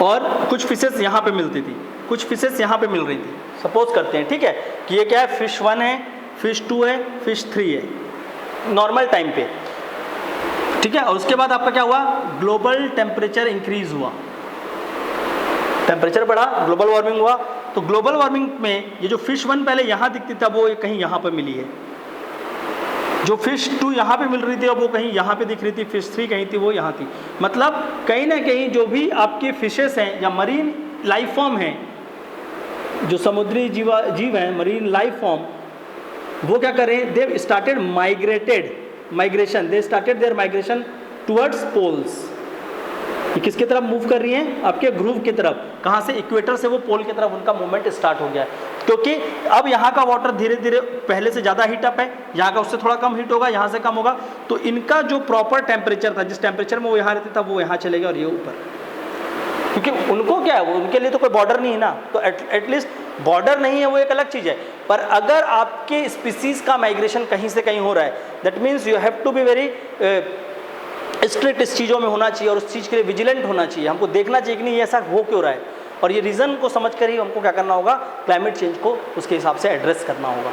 और कुछ फिशेस यहाँ पे मिलती थी, कुछ फिशेस यहाँ पे मिल रही थी, सपोज करते हैं, ठीक है, कि ये क्या है, फिश 1 है, फिश 2 है, फिश 3 है, नॉर्मल टाइम पे, ठीक है। और उसके बाद आपका क्या हुआ, ग्लोबल टेम्परेचर इंक्रीज हुआ, टेम्परेचर बढ़ा, ग्लोबल वार्मिंग हुआ। तो ग्लोबल वार्मिंग में ये जो फिश 1 पहले यहाँ दिखती था वो कहीं यहाँ पर मिली है, जो फिश 2 यहाँ पे मिल रही थी और वो कहीं यहाँ पे दिख रही थी, फिश 3 कहीं थी वो यहाँ थी। मतलब कहीं ना कहीं जो भी आपके फिशेस हैं या मरीन लाइफ फॉर्म हैं, जो समुद्री जीव हैं, मरीन लाइफ फॉर्म, वो क्या कर रहे हैं, they started migration, they started their migration towards poles. ये किसकी तरफ मूव कर रही हैं, आपके ध्रुव की तरफ। कहाँ से, इक्वेटर से वो पोल की तरफ उनका मूवमेंट स्टार्ट हो गया है, क्योंकि अब यहाँ का वाटर धीरे धीरे पहले से ज़्यादा हीट अप है, यहाँ का उससे थोड़ा कम हीट होगा, यहाँ से कम होगा, तो इनका जो प्रॉपर टेम्परेचर था, जिस टेम्परेचर में वो यहाँ रहता था वो यहाँ चलेगा और ये ऊपर, क्योंकि उनको क्या है, वो उनके लिए तो कोई बॉर्डर नहीं है ना, तो एटलीस्ट बॉर्डर नहीं है वो एक अलग चीज़ है। पर अगर आपके स्पीसीज का माइग्रेशन कहीं से कहीं हो रहा है, that means you have to be very strict इस चीज़ों में होना चाहिए और उस चीज़ के लिए विजिलेंट होना चाहिए। हमको देखना चाहिए कि नहीं ये ऐसा हो क्यों रहा है, और ये रीज़न को समझ कर ही हमको क्या करना होगा, क्लाइमेट चेंज को उसके हिसाब से एड्रेस करना होगा,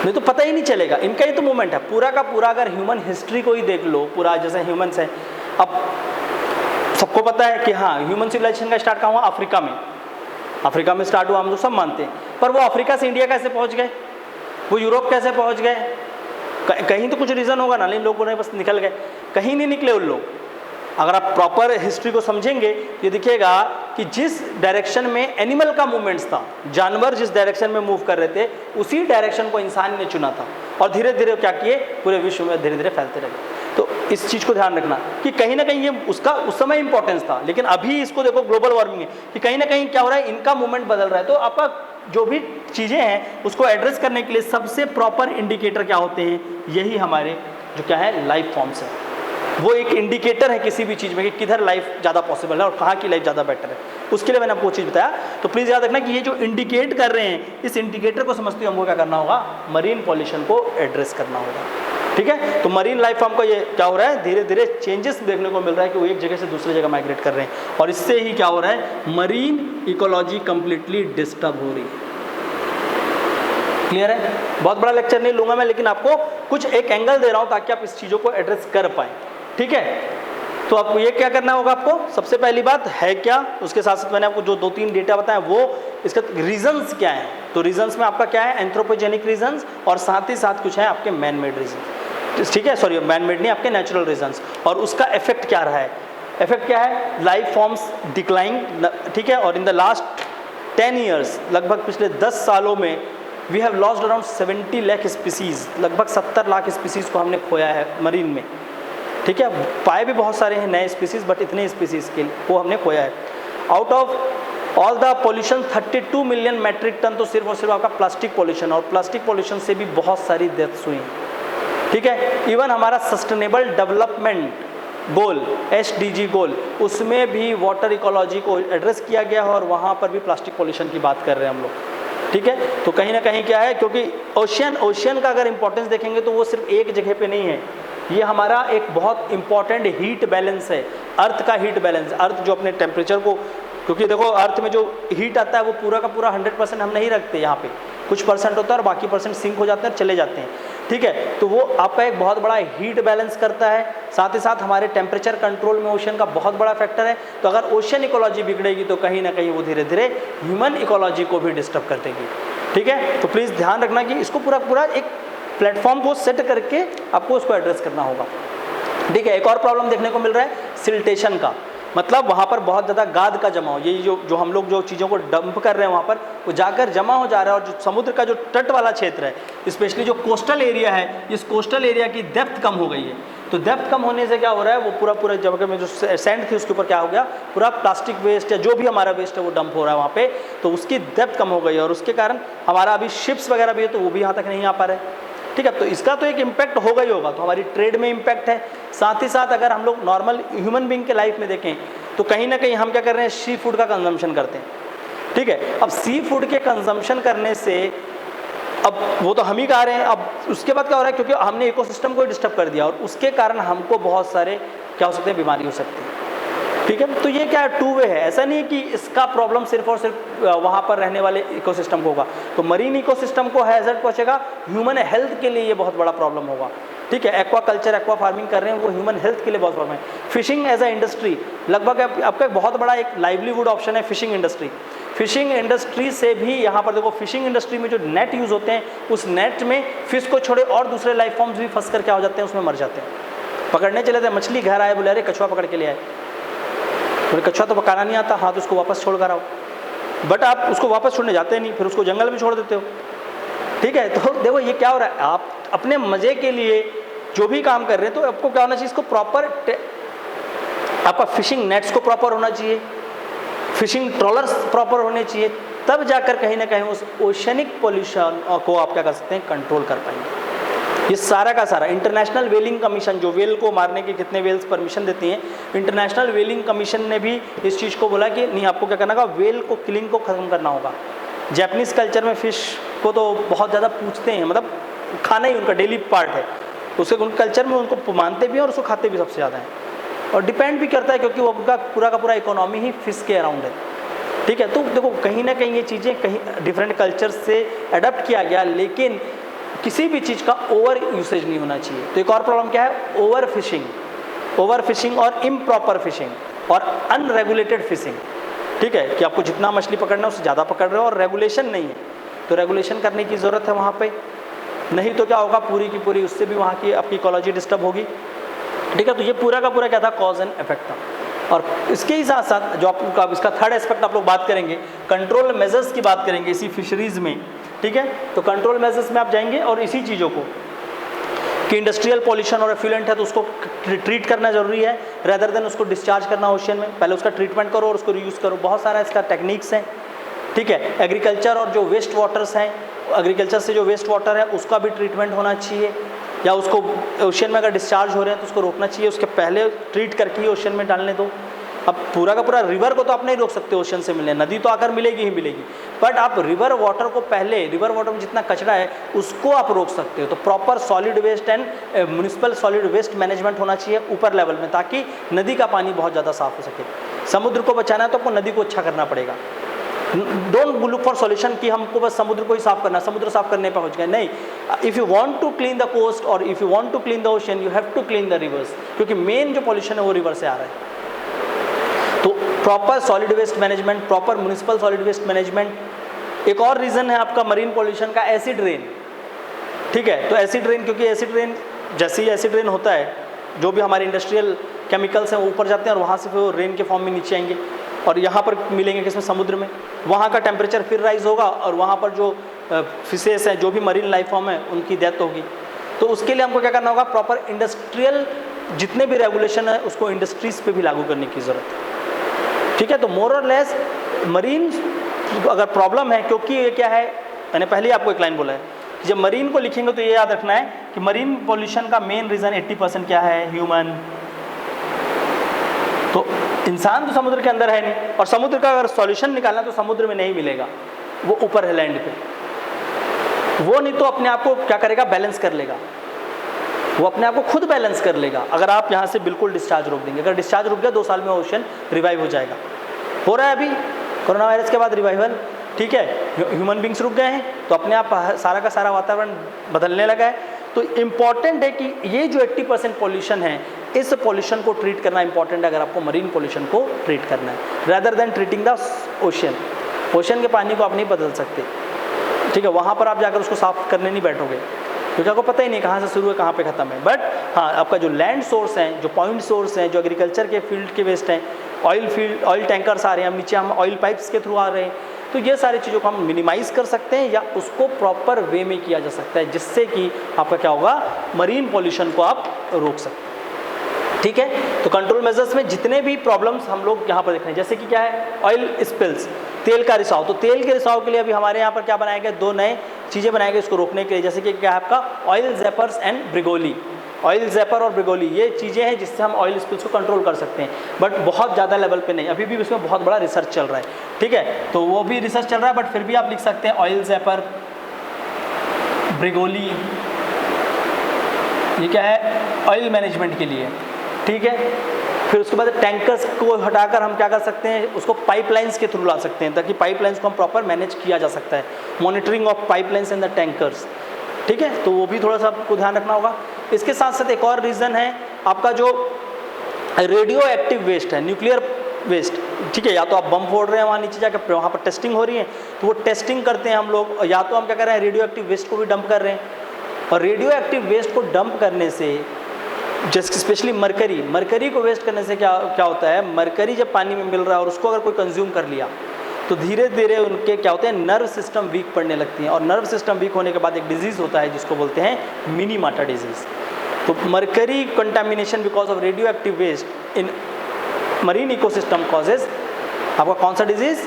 नहीं तो पता ही नहीं चलेगा। इनका ही तो मूवमेंट है पूरा का पूरा। अगर ह्यूमन हिस्ट्री को ही देख लो पूरा, जैसे ह्यूमन्स हैं, अब सबको पता है कि हाँ ह्यूमन सिविलाइजेशन का स्टार्ट कहाँ हुआ, अफ्रीका में स्टार्ट हुआ, हम लोग सब मानते हैं। पर वो अफ्रीका से इंडिया कैसे पहुँच गए, वो यूरोप कैसे पहुँच गए, कहीं तो कुछ रीज़न होगा ना, लेकिन लोगों ने बस निकल गए, कहीं नहीं निकले उन लोग। अगर आप प्रॉपर हिस्ट्री को समझेंगे ये दिखेगा कि जिस डायरेक्शन में एनिमल का मूवमेंट्स था, जानवर जिस डायरेक्शन में मूव कर रहे थे, उसी डायरेक्शन को इंसान ने चुना था और धीरे धीरे क्या किए, पूरे विश्व में धीरे धीरे फैलते रहे। तो इस चीज़ को ध्यान रखना कि कहीं ना कहीं ये उसका उस समय इंपॉर्टेंस था, लेकिन अभी इसको देखो ग्लोबल वार्मिंग है कि कहीं ना कहीं क्या हो रहा है, इनका मूवमेंट बदल रहा है। तो आपका जो भी चीज़ें हैं उसको एड्रेस करने के लिए सबसे प्रॉपर इंडिकेटर क्या होते हैं, यही हमारे जो क्या है लाइफ फॉर्म्स है। वो एक इंडिकेटर है किसी भी चीज़ में कि किधर लाइफ ज़्यादा पॉसिबल है और कहाँ की लाइफ ज़्यादा बेटर है। उसके लिए मैंने आपको वो चीज़ बताया। तो प्लीज़ याद रखना कि ये जो इंडिकेट कर रहे हैं, इस इंडिकेटर को समझते हुए हमको क्या करना होगा, मरीन पॉल्यूशन को एड्रेस करना होगा। ठीक है, तो मरीन लाइफ फॉर्म को ये क्या हो रहा है, धीरे धीरे चेंजेस देखने को मिल रहा है कि वो एक जगह से दूसरी जगह माइग्रेट कर रहे हैं, और इससे ही क्या हो रहा है, मरीन इकोलॉजी कंप्लीटली डिस्टर्ब हो रही है। क्लियर है? बहुत बड़ा लेक्चर नहीं लूंगा मैं, लेकिन आपको कुछ एक एंगल दे रहा हूं ताकि आप इस चीज़ों को एड्रेस कर पाएँ। ठीक है, तो आपको ये क्या करना होगा, आपको सबसे पहली बात है क्या, उसके साथ साथ मैंने आपको जो 2-3 डेटा बताया वो इसका रीजंस क्या है। तो रीजंस में आपका क्या है, एंथ्रोपोजेनिक रीजंस, और साथ ही साथ कुछ है आपके मैन मेड रीजन। ठीक है, सॉरी मैन मेड नहीं, आपके नेचुरल रीजंस, और उसका इफेक्ट क्या रहा है। इफेक्ट क्या है, लाइफ फॉर्म्स डिक्लाइन। ठीक है, और इन द लास्ट 10 ईयर्स, लगभग पिछले 10 सालों में we have lost around 70 lakh species, लगभग 70 लाख स्पीसीज़ को हमने खोया है मरीन में। ठीक है, पाए भी बहुत सारे हैं नए स्पीसीज़, बट इतने स्पीसीज़ के को हमने खोया है। Out of all the pollution 32 million metric ton तो सिर्फ और सिर्फ आपका प्लास्टिक पॉल्यूशन, और प्लास्टिक पॉल्यूशन से भी बहुत सारी डेथ्स हुई। ठीक है, इवन हमारा सस्टेनेबल डेवलपमेंट गोल SDG गोल, उसमें भी वाटर इकोलॉजी को एड्रेस किया गया है, और वहाँ पर भी प्लास्टिक पॉल्यूशन की बात कर रहे हैं हम लोग। ठीक है, तो कहीं ना कहीं क्या है, क्योंकि ओशियन का अगर इंपॉर्टेंस देखेंगे तो वो सिर्फ एक जगह पे नहीं है, ये हमारा एक बहुत इंपॉर्टेंट हीट बैलेंस है, अर्थ का हीट बैलेंस। अर्थ जो अपने टेम्परेचर को, क्योंकि देखो अर्थ में जो हीट आता है वो पूरा का पूरा 100% हम नहीं रखते, यहाँ पे कुछ परसेंट होता है और बाकी परसेंट सिंक हो जाते हैं और चले जाते हैं। ठीक है, तो वो आपका एक बहुत बड़ा हीट बैलेंस करता है, साथ ही साथ हमारे टेम्परेचर कंट्रोल में ओशन का बहुत बड़ा फैक्टर है। तो अगर ओशन इकोलॉजी बिगड़ेगी तो कहीं ना कहीं वो धीरे धीरे ह्यूमन इकोलॉजी को भी डिस्टर्ब कर देगी। ठीक है, तो प्लीज़ ध्यान रखना कि इसको पूरा एक प्लेटफॉर्म को सेट करके आपको उसको एड्रेस करना होगा। ठीक है, एक और प्रॉब्लम देखने को मिल रहा है सिल्टेशन का, मतलब वहाँ पर बहुत ज़्यादा गाद का जमाव, ये जो हम लोग जो चीज़ों को डंप कर रहे हैं वहाँ पर वो जाकर जमा हो जा रहा है। और जो समुद्र का जो तट वाला क्षेत्र है, स्पेशली जो कोस्टल एरिया है, इस कोस्टल एरिया की डेप्थ कम हो गई है। तो डेप्थ कम होने से क्या हो रहा है, वो पूरा जगह में जो सैंड थी उसके ऊपर क्या हो गया, पूरा प्लास्टिक वेस्ट या जो भी हमारा वेस्ट है वो डंप हो रहा है वहाँ पे, तो उसकी डेप्थ कम हो गई है, और उसके कारण हमारा अभी शिप्स वगैरह भी है तो वो भी यहाँ तक नहीं आ पा रहे। ठीक है, तो इसका तो एक इम्पैक्ट होगा ही होगा, तो हमारी ट्रेड में इम्पैक्ट है। साथ ही साथ अगर हम लोग नॉर्मल ह्यूमन बीइंग के लाइफ में देखें तो कहीं ना कहीं हम क्या कर रहे हैं, सी फूड का कंजम्पशन करते हैं। ठीक है, अब सी फूड के कंजम्पशन करने से अब वो तो हम ही खा रहे हैं, अब उसके बाद क्या हो रहा है, क्योंकि हमने इकोसिस्टम को डिस्टर्ब कर दिया और उसके कारण हमको बहुत सारे क्या हो सकते हैं, बीमारी हो सकती है। ठीक है, तो ये क्या है, 2 वे है, ऐसा नहीं कि इसका प्रॉब्लम सिर्फ और सिर्फ वहाँ पर रहने वाले इकोसिस्टम को होगा। तो मरीन इकोसिस्टम को हैजर्ड पहुँचेगा, ह्यूमन हेल्थ के लिए ये बहुत बड़ा प्रॉब्लम होगा। ठीक है, एक्वा कल्चर, एक्वा फार्मिंग कर रहे हैं वो ह्यूमन हेल्थ के लिए बहुत प्रॉब्लम है। फिशिंग एज अ इंडस्ट्री लगभग आपका बहुत बड़ा एक लाइवलीहुड ऑप्शन है फिशिंग इंडस्ट्री। फिशिंग इंडस्ट्री से भी यहाँ पर देखो, फिशिंग इंडस्ट्री में जो नेट यूज़ होते हैं उस नेट में फिश को छोड़े और दूसरे लाइफ फॉर्म्स भी फंस कर क्या हो जाते हैं, उसमें मर जाते हैं। पकड़ने चले थे, मछली घर आए, बोले अरे कछुआ पकड़ के ले आए, बोले कछुआ तो पकाना नहीं आता, हाँ तो उसको वापस छोड़ कर आओ। बट आप उसको वापस छोड़ने जाते नहीं, फिर उसको जंगल में छोड़ देते हो। ठीक है, तो देखो ये क्या हो रहा है, आप अपने मज़े के लिए जो भी काम कर रहे हैं, तो आपको क्या होना चाहिए, इसको प्रॉपर, आपका फिशिंग नेट्स को प्रॉपर होना चाहिए, फिशिंग ट्रॉलर्स प्रॉपर होने चाहिए, तब जाकर कहीं ना कहीं उस ओशनिक पोल्यूशन को आप क्या कर सकते हैं, कंट्रोल कर पाएंगे। ये सारा का सारा इंटरनेशनल वेलिंग कमीशन, जो वेल को मारने के कितने वेल्स परमिशन देती हैं, इंटरनेशनल वेलिंग कमीशन ने भी इस चीज़ को बोला कि नहीं, आपको क्या करना होगा, वेल को किलिंग को ख़त्म करना होगा। जैपनीज़ कल्चर में फ़िश को तो बहुत ज़्यादा पूछते हैं, मतलब खाना ही उनका डेली पार्ट है, उसके उनके कल्चर में उनको मानते भी हैं और उसको खाते भी सबसे ज़्यादा हैं, और डिपेंड भी करता है क्योंकि वो उनका पूरा का पूरा इकोनॉमी ही फिश के अराउंड है। ठीक है, तो देखो कहीं ना कहीं ये चीज़ें कहीं डिफरेंट कल्चर से अडॉप्ट किया गया, लेकिन किसी भी चीज़ का ओवर यूसेज नहीं होना चाहिए। तो एक और प्रॉब्लम क्या है, ओवर फिशिंग और इम्प्रॉपर फिशिंग और अनरेगुलेटेड फिशिंग। ठीक है, कि आपको जितना मछली पकड़ना है उससे ज़्यादा पकड़ रहे हो और रेगुलेशन नहीं है, तो रेगुलेशन करने की ज़रूरत है वहाँ पे, नहीं तो क्या होगा, पूरी की पूरी उससे भी वहाँ की आपकी इकोलॉजी डिस्टर्ब होगी। ठीक है, तो ये पूरा का पूरा क्या था, कॉज एंड इफेक्ट था। और इसके ही साथ साथ जो आपका इसका थर्ड एस्पेक्ट आप लोग बात करेंगे, कंट्रोल मेजर्स की बात करेंगे इसी फिशरीज़ में। ठीक है, तो कंट्रोल मेजर्स में आप जाएंगे और इसी चीज़ों को कि इंडस्ट्रियल पॉल्यूशन और एफ्लुएंट है तो उसको ट्रीट करना जरूरी है, रेदर देन उसको डिस्चार्ज करना ओशन में। पहले उसका ट्रीटमेंट करो और उसको रीयूज़ करो, बहुत सारा इसका टेक्निक्स हैं। ठीक है, एग्रीकल्चर और जो वेस्ट वाटर्स हैं, एग्रीकल्चर से जो वेस्ट वाटर है उसका भी ट्रीटमेंट होना चाहिए, या उसको ओशन में अगर डिस्चार्ज हो रहे हैं तो उसको रोकना चाहिए, उसके पहले ट्रीट करके ही ओशन में डालने दो। अब पूरा का पूरा रिवर को तो आप नहीं रोक सकते ओशन से मिलने, नदी तो आकर मिलेगी ही मिलेगी, बट आप रिवर वाटर को पहले, रिवर वाटर में जितना कचरा है उसको आप रोक सकते हो। तो proper solid waste and municipal solid waste management होना चाहिए ऊपर लेवल में, ताकि नदी का पानी बहुत ज़्यादा साफ हो सके। समुद्र को बचाना है तो आपको नदी को अच्छा करना पड़ेगा। डोंट लुक फॉर सॉल्यूशन कि हमको बस समुद्र को ही साफ करना, समुद्र साफ करने पर पहुंच गए, नहीं। If you want to clean the coast और if you want to clean the ocean, you have to clean the rivers, क्योंकि मेन जो पॉल्यूशन है वो रिवर से आ रहा है। तो proper solid waste management, proper municipal solid waste management. एक और रीज़न है आपका मरीन पॉल्यूशन का, एसिड रेन। ठीक है, तो एसिड रेन, क्योंकि एसिड रेन जैसे ही एसिड रेन होता है, जो भी हमारे इंडस्ट्रियल केमिकल्स हैं वो ऊपर जाते हैं और वहाँ से फिर वो रेन के फॉर्म में नीचे आएंगे और यहाँ पर मिलेंगे किसमें, समुद्र में। वहाँ का टेम्परेचर फिर राइज होगा और वहाँ पर जो फिशेस हैं, जो भी मरीन लाइफ फॉर्म है, उनकी डेथ होगी। तो उसके लिए हमको क्या करना होगा, प्रॉपर इंडस्ट्रियल जितने भी रेगुलेशन है उसको इंडस्ट्रीज़ पे भी लागू करने की ज़रूरत है। ठीक है, तो मोर और लेस मरीन अगर प्रॉब्लम है, क्योंकि ये क्या है, मैंने पहले ही आपको एक लाइन बोला है, जब मरीन को लिखेंगे तो ये याद रखना है कि मरीन पॉल्यूशन का मेन रीज़न 80% क्या है, ह्यूमन। तो इंसान तो समुद्र के अंदर है नहीं, और समुद्र का अगर सॉल्यूशन निकालना तो समुद्र में नहीं मिलेगा, वो ऊपर है लैंड पे। वो नहीं तो अपने आप को क्या करेगा, बैलेंस कर लेगा, वो अपने आप को खुद बैलेंस कर लेगा अगर आप यहाँ से बिल्कुल डिस्चार्ज रोक देंगे। अगर डिस्चार्ज रुक गया 2 साल में ओशन रिवाइव हो जाएगा, हो रहा है अभी कोरोना वायरस के बाद रिवाइवल। ठीक है, ह्यूमन बींग्स रुक गए हैं तो अपने आप सारा का सारा वातावरण बदलने लगा है। तो इम्पॉर्टेंट है कि ये जो 80% पॉल्यूशन है, इस पॉल्यूशन को ट्रीट करना इंपॉर्टेंट है अगर आपको मरीन पॉल्यूशन को ट्रीट करना है, rather than treating the ocean. Ocean के पानी को आप नहीं बदल सकते। ठीक है, वहाँ पर आप जाकर उसको साफ करने नहीं बैठोगे, क्योंकि आपको पता ही नहीं कहाँ से शुरू है कहाँ पे ख़त्म है। बट हाँ, आपका जो लैंड सोर्स हैं, जो पॉइंट सोर्स हैं, जो एग्रीकल्चर के फील्ड के वेस्ट हैं, ऑयल टैंकर्स आ रहे हैं, हम नीचे हम ऑयल पाइप्स के थ्रू आ रहे हैं, तो ये सारी चीज़ों को हम मिनिमाइज़ कर सकते हैं या उसको प्रॉपर वे में किया जा सकता है, जिससे कि आपका क्या होगा, मरीन पॉल्यूशन को आप रोक सकते हैं। ठीक है, तो कंट्रोल मेजर्स में जितने भी प्रॉब्लम्स हम लोग यहाँ पर देख रहे हैं, जैसे कि क्या है, ऑयल स्पिल्स, तेल का रिसाव। तो तेल के रिसाव के लिए अभी हमारे यहाँ पर क्या बनाया गया, 2 नए चीज़ें बनाई गई इसको रोकने के लिए, जैसे कि क्या है आपका ऑयल ज़ैपर्स एंड ब्रिगोली। ऑयल ज़ैपर और ब्रिगोली ये चीज़ें हैं जिससे हम ऑयल स्पिल्स को कंट्रोल कर सकते हैं, बट बहुत ज़्यादा लेवल पे नहीं, अभी भी इसमें बहुत बड़ा रिसर्च चल रहा है। ठीक है, तो वो भी रिसर्च चल रहा है, बट फिर भी आप लिख सकते हैं ऑयल ज़ैपर, ब्रिगोली, ये क्या है, ऑयल मैनेजमेंट के लिए। ठीक है, फिर उसके बाद टैंकर्स को हटाकर हम क्या कर सकते हैं, उसको पाइपलाइंस के थ्रू ला सकते हैं, ताकि पाइपलाइंस को हम प्रॉपर मैनेज किया जा सकता है, monitoring of pipelines and the tankers. ठीक है, तो वो भी थोड़ा सा आपको ध्यान रखना होगा। इसके साथ साथ एक और रीज़न है आपका जो रेडियो एक्टिव वेस्ट है, न्यूक्लियर वेस्ट, ठीक है, या तो आप बम फोड़ रहे हैं वहाँ नीचे जाकर, वहाँ पर टेस्टिंग हो रही है तो वो टेस्टिंग करते हैं हम लोग, या तो हम क्या कर रहे हैं रेडियो एक्टिव वेस्ट को भी डंप कर रहे हैं। और रेडियो एक्टिव वेस्ट को डंप करने से, जैसे स्पेशली मरकरी को वेस्ट करने से क्या होता है, मरकरी जब पानी में मिल रहा है और उसको अगर कोई कंज्यूम कर लिया तो धीरे धीरे उनके क्या होते हैं, नर्व सिस्टम वीक पड़ने लगती हैं, और नर्व सिस्टम वीक होने के बाद एक डिजीज़ होता है जिसको बोलते हैं मिनीमाटा डिजीज़। तो mercury contamination because of radioactive waste in marine ecosystem causes आपका कौन सा डिजीज़,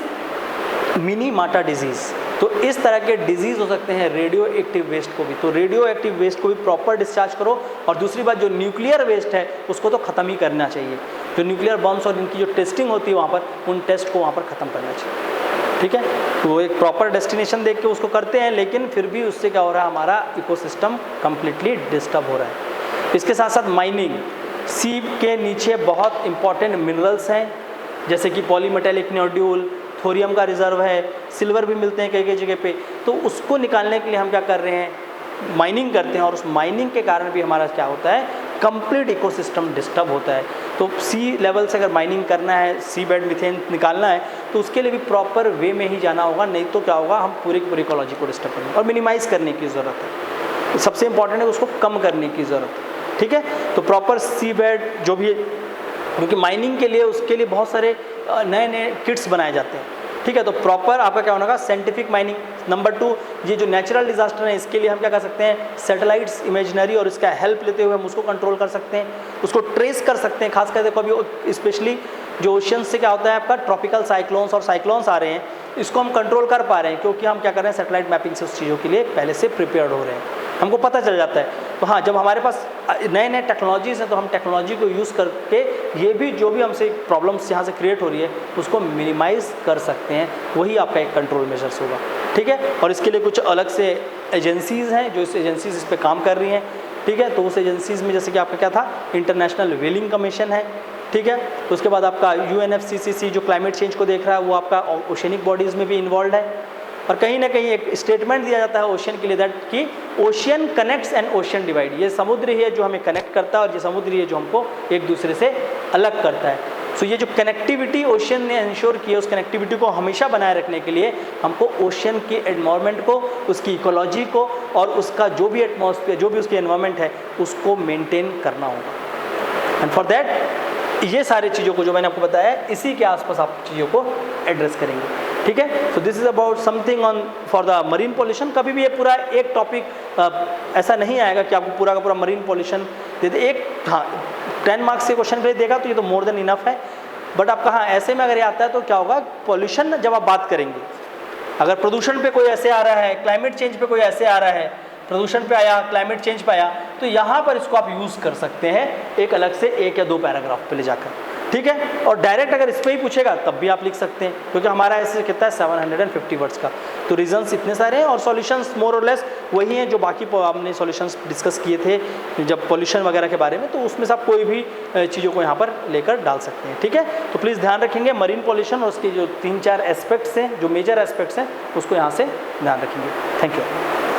मिनीमाटा डिजीज़। तो इस तरह के डिजीज़ हो सकते हैं रेडियो एक्टिव वेस्ट को भी। तो रेडियो एक्टिव वेस्ट को भी प्रॉपर डिस्चार्ज करो, और दूसरी बात जो न्यूक्लियर वेस्ट है उसको तो ख़त्म ही करना चाहिए। जो न्यूक्लियर बम्स और इनकी जो टेस्टिंग होती है वहाँ पर, उन टेस्ट को वहाँ पर ख़त्म करना चाहिए, ठीक है। तो वो एक प्रॉपर डेस्टिनेशन देख के उसको करते हैं, लेकिन फिर भी उससे क्या हो रहा है, हमारा इकोसिस्टम कम्प्लीटली डिस्टर्ब हो रहा है। इसके साथ साथ माइनिंग, सी के नीचे बहुत इंपॉर्टेंट मिनरल्स हैं जैसे कि पॉलीमेटेलिक नोड्यूल, थोरियम का रिजर्व है, सिल्वर भी मिलते हैं कई कई जगह पे। तो उसको निकालने के लिए हम क्या कर रहे हैं, माइनिंग करते हैं, और उस माइनिंग के कारण भी हमारा क्या होता है, कंप्लीट इकोसिस्टम डिस्टर्ब होता है। तो सी लेवल से अगर माइनिंग करना है, सी बेड मीथेन निकालना है, तो उसके लिए भी प्रॉपर वे में ही जाना होगा, नहीं तो क्या होगा, हम पूरी की पूरी इकोलॉजी को डिस्टर्ब करेंगे। और मिनिमाइज़ करने की ज़रूरत है, सबसे इंपॉर्टेंट है उसको कम करने की ज़रूरत है, ठीक है। तो प्रॉपर सी बेड जो भी, क्योंकि माइनिंग के लिए उसके लिए बहुत सारे नए नए किट्स बनाए जाते हैं, ठीक है। तो प्रॉपर आपका क्या होगा, साइंटिफिक माइनिंग। नंबर 2, ये जो नेचुरल डिजास्टर है इसके लिए हम क्या कर सकते हैं, सैटेलाइट्स इमेजिनरी और इसका हेल्प लेते हुए हम उसको कंट्रोल कर सकते हैं, उसको ट्रेस कर सकते हैं। खासकर देखो अभी स्पेशली जो ओशियन से क्या होता है, आपका ट्रॉपिकल साइक्लोन्स और साइक्लोन्स आ रहे हैं, इसको हम कंट्रोल कर पा रहे हैं क्योंकि हम क्या कर रहे हैं, सैटेलाइट मैपिंग से उस चीज़ों के लिए पहले से प्रिपेयर्ड हो रहे हैं, हमको पता चल जाता है। तो हाँ, जब हमारे पास नए नए टेक्नोलॉजीज़ हैं तो हम टेक्नोलॉजी को यूज़ करके ये भी जो भी हमसे प्रॉब्लम्स यहाँ से क्रिएट हो रही है उसको मिनिमाइज़ कर सकते हैं, वही आपका एक कंट्रोल मेजर्स होगा, ठीक है। और इसके लिए कुछ अलग से एजेंसीज़ हैं जो इस एजेंसीज इस पर काम कर रही हैं, ठीक है। तो उस एजेंसीज़ में जैसे कि आपका क्या था, इंटरनेशनल व्हेलिंग कमीशन है, ठीक है। तो उसके बाद आपका UNFCCC जो क्लाइमेट चेंज को देख रहा है वो आपका ओशनिक बॉडीज़ में भी इन्वॉल्व है। और कहीं ना कहीं एक स्टेटमेंट दिया जाता है ओशियन के लिए, दैट कि ocean connects and ocean divide. ये समुद्र ही है जो हमें कनेक्ट करता है और ये समुद्र ही है जो हमको एक दूसरे से अलग करता है। सो ये जो कनेक्टिविटी ओशियन ने इंश्योर की है, उस कनेक्टिविटी को हमेशा बनाए रखने के लिए हमको ओशियन की एनवायरनमेंट को, उसकी इकोलॉजी को और उसका जो भी एटमॉस्फेयर, जो भी उसकी एनवायरनमेंट है उसको मेंटेन करना होगा। एंड फॉर दैट ये सारी चीज़ों को जो मैंने आपको बताया इसी के आसपास आप चीज़ों को एड्रेस करेंगे, ठीक है। So this is about something on for the marine pollution. कभी भी ये पूरा एक टॉपिक ऐसा नहीं आएगा कि आपको पूरा का पूरा मरीन पॉल्यूशन दे दे। एक हाँ 10 मार्क्स के क्वेश्चन के लिए देगा तो ये तो मोर देन इनफ है। बट आपका हाँ ऐसे में अगर ये आता है तो क्या होगा, पॉल्यूशन जब आप बात करेंगे, अगर प्रदूषण पे कोई ऐसे आ रहा है, क्लाइमेट चेंज पे कोई ऐसे आ रहा है, प्रदूषण पे आया, क्लाइमेट चेंज पे आया, तो यहाँ पर इसको आप यूज़ कर सकते हैं एक अलग से 1 या 2 पैराग्राफ पे ले जाकर, ठीक है। और डायरेक्ट अगर इस पर ही पूछेगा तब भी आप लिख सकते हैं, क्योंकि हमारा ऐसे कितना है 750 वर्ड्स का। तो रीजंस इतने सारे हैं और सॉल्यूशंस मोर और लेस वही हैं जो बाकी हमने सॉल्यूशंस डिस्कस किए थे जब पॉल्यूशन वगैरह के बारे में, तो उसमें से आप कोई भी चीज़ों को यहाँ पर लेकर डाल सकते हैं, ठीक है। तो प्लीज़ ध्यान रखेंगे मरीन पॉल्यूशन और उसके जो 3-4 एस्पेक्ट्स हैं, जो मेजर एस्पेक्ट्स हैं, उसको यहाँ से ध्यान रखेंगे। Thank you.